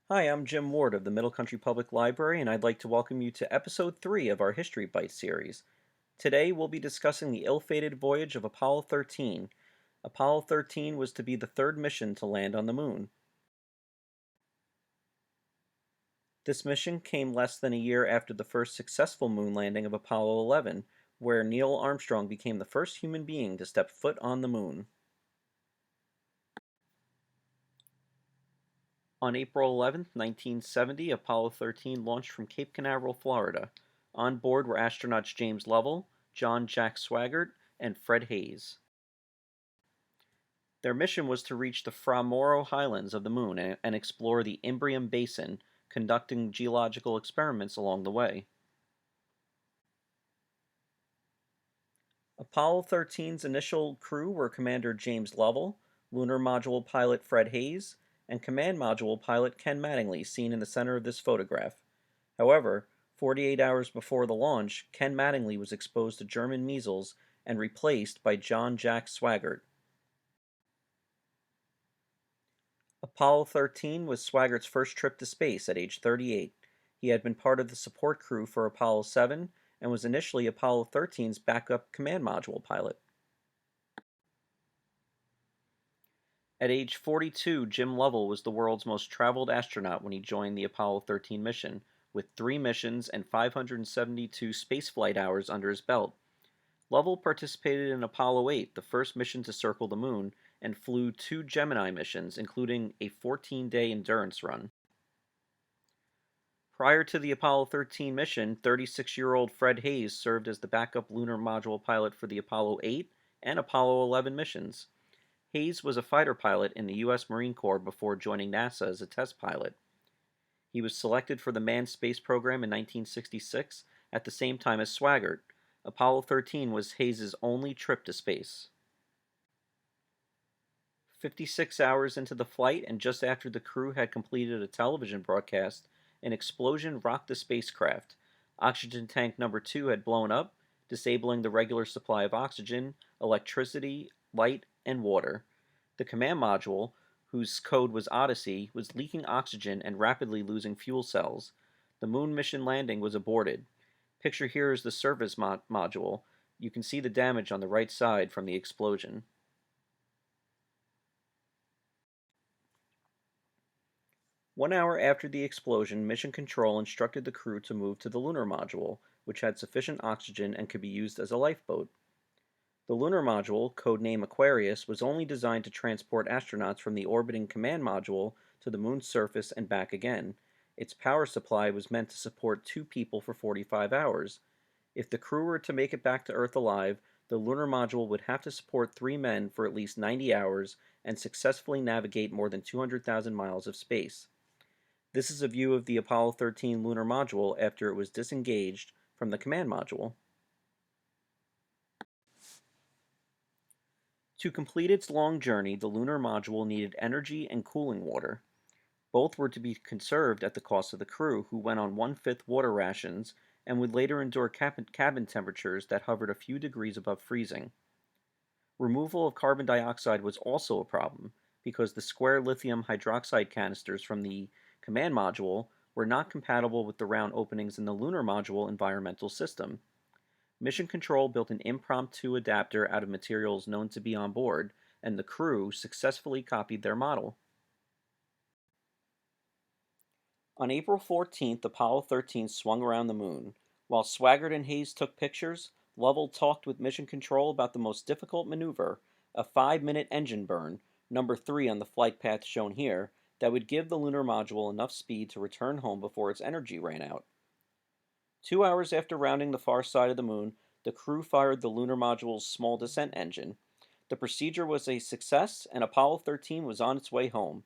Hi, I'm Jim Ward of the Middle Country Public Library, and I'd like to welcome you to Episode 3 of our History Bite series. Today, we'll be discussing the ill-fated voyage of Apollo 13. Apollo 13 was to be the third mission to land on the moon. This mission came less than a year after the first successful moon landing of Apollo 11, where Neil Armstrong became the first human being to step foot on the moon. On April 11, 1970, Apollo 13 launched from Cape Canaveral, Florida. On board were astronauts James Lovell, John Jack Swigert, and Fred Haise. Their mission was to reach the Fra Mauro highlands of the moon and explore the Imbrium Basin, conducting geological experiments along the way. Apollo 13's initial crew were Commander James Lovell, Lunar Module pilot Fred Haise, and Command Module pilot Ken Mattingly, seen in the center of this photograph. However, 48 hours before the launch, Ken Mattingly was exposed to German measles and replaced by John Jack Swigert. Apollo 13 was Swigert's first trip to space at age 38. He had been part of the support crew for Apollo 7 and was initially Apollo 13's backup command module pilot. At age 42, Jim Lovell was the world's most traveled astronaut when he joined the Apollo 13 mission, with 3 missions and 572 spaceflight hours under his belt. Lovell participated in Apollo 8, the first mission to circle the moon, and flew 2 Gemini missions, including a 14-day endurance run. Prior to the Apollo 13 mission, 36-year-old Fred Haise served as the backup lunar module pilot for the Apollo 8 and Apollo 11 missions. Haise was a fighter pilot in the U.S. Marine Corps before joining NASA as a test pilot. He was selected for the manned space program in 1966 at the same time as Swigert. Apollo 13 was Haise's only trip to space. 56 hours into the flight, and just after the crew had completed a television broadcast, an explosion rocked the spacecraft. Oxygen tank number 2 had blown up, disabling the regular supply of oxygen, electricity, light, and water. The command module, whose code was Odyssey, was leaking oxygen and rapidly losing fuel cells. The moon mission landing was aborted. Picture here is the service module. You can see the damage on the right side from the explosion. One hour after the explosion, Mission Control instructed the crew to move to the Lunar Module, which had sufficient oxygen and could be used as a lifeboat. The Lunar Module, codename Aquarius, was only designed to transport astronauts from the orbiting Command Module to the Moon's surface and back again. Its power supply was meant to support 2 people for 45 hours. If the crew were to make it back to Earth alive, the Lunar Module would have to support 3 men for at least 90 hours and successfully navigate more than 200,000 miles of space. This is a view of the Apollo 13 lunar module after it was disengaged from the command module. To complete its long journey, the lunar module needed energy and cooling water. Both were to be conserved at the cost of the crew, who went on 1/5 water rations and would later endure cabin temperatures that hovered a few degrees above freezing. Removal of carbon dioxide was also a problem, because the square lithium hydroxide canisters from the command module were not compatible with the round openings in the lunar module environmental system. Mission Control built an impromptu adapter out of materials known to be on board, and the crew successfully copied their model. On April 14th, Apollo 13 swung around the moon. While Swigert and Haise took pictures, Lovell talked with Mission Control about the most difficult maneuver, a 5-minute engine burn, number 3 on the flight path shown here, that would give the lunar module enough speed to return home before its energy ran out. 2 hours after rounding the far side of the moon, the crew fired the lunar module's small descent engine. The procedure was a success, and Apollo 13 was on its way home.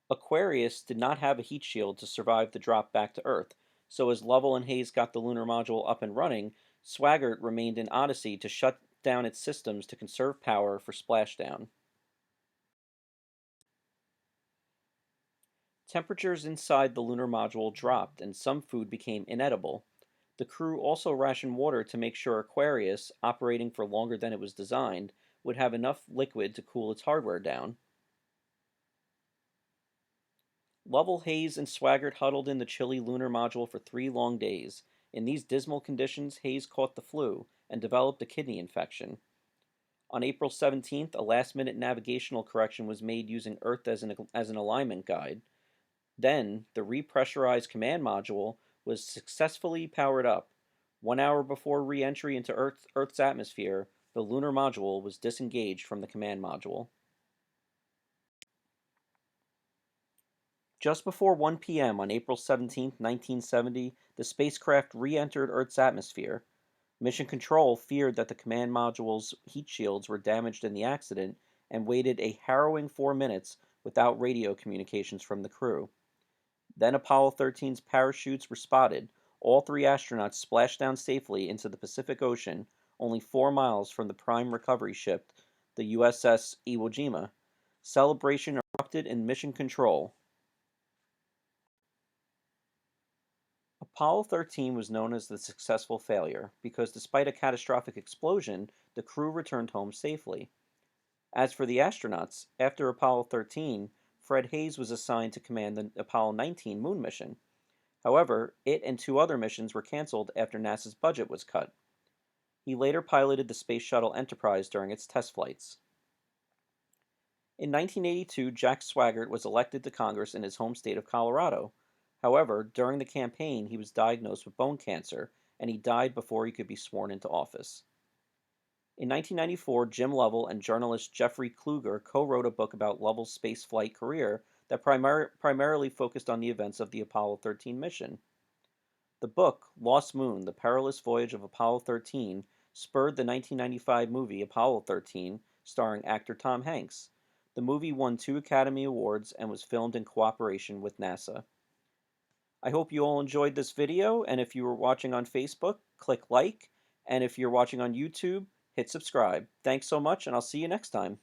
Aquarius did not have a heat shield to survive the drop back to Earth, so as Lovell and Haise got the lunar module up and running, Swigert remained in Odyssey to shut down its systems to conserve power for splashdown. Temperatures inside the lunar module dropped and some food became inedible. The crew also rationed water to make sure Aquarius, operating for longer than it was designed, would have enough liquid to cool its hardware down. Lovell, Haise, and Swigert huddled in the chilly lunar module for 3 long days. In these dismal conditions, Haise caught the flu and developed a kidney infection. On April 17th, a last-minute navigational correction was made using Earth as an alignment guide. Then, the repressurized command module was successfully powered up. 1 hour before re-entry into Earth's atmosphere, the lunar module was disengaged from the command module. Just before 1 p.m. on April 17, 1970, the spacecraft re-entered Earth's atmosphere. Mission Control feared that the command module's heat shields were damaged in the accident and waited a harrowing 4 minutes without radio communications from the crew. Then Apollo 13's parachutes were spotted. All 3 astronauts splashed down safely into the Pacific Ocean, only 4 miles from the prime recovery ship, the USS Iwo Jima. Celebration erupted in Mission Control. Apollo 13 was known as the successful failure because despite a catastrophic explosion, the crew returned home safely. As for the astronauts, after Apollo 13, Fred Haise was assigned to command the Apollo 19 moon mission. However, it and 2 other missions were canceled after NASA's budget was cut. He later piloted the Space Shuttle Enterprise during its test flights. In 1982, Jack Swigert was elected to Congress in his home state of Colorado. However, during the campaign, he was diagnosed with bone cancer, and he died before he could be sworn into office. In 1994, Jim Lovell and journalist Jeffrey Kluger co-wrote a book about Lovell's spaceflight career that primarily focused on the events of the Apollo 13 mission. The book, Lost Moon: The Perilous Voyage of Apollo 13, spurred the 1995 movie Apollo 13, starring actor Tom Hanks. The movie won 2 Academy Awards and was filmed in cooperation with NASA. I hope you all enjoyed this video, and if you were watching on Facebook, click like, and if you're watching on YouTube, hit subscribe. Thanks so much, and I'll see you next time.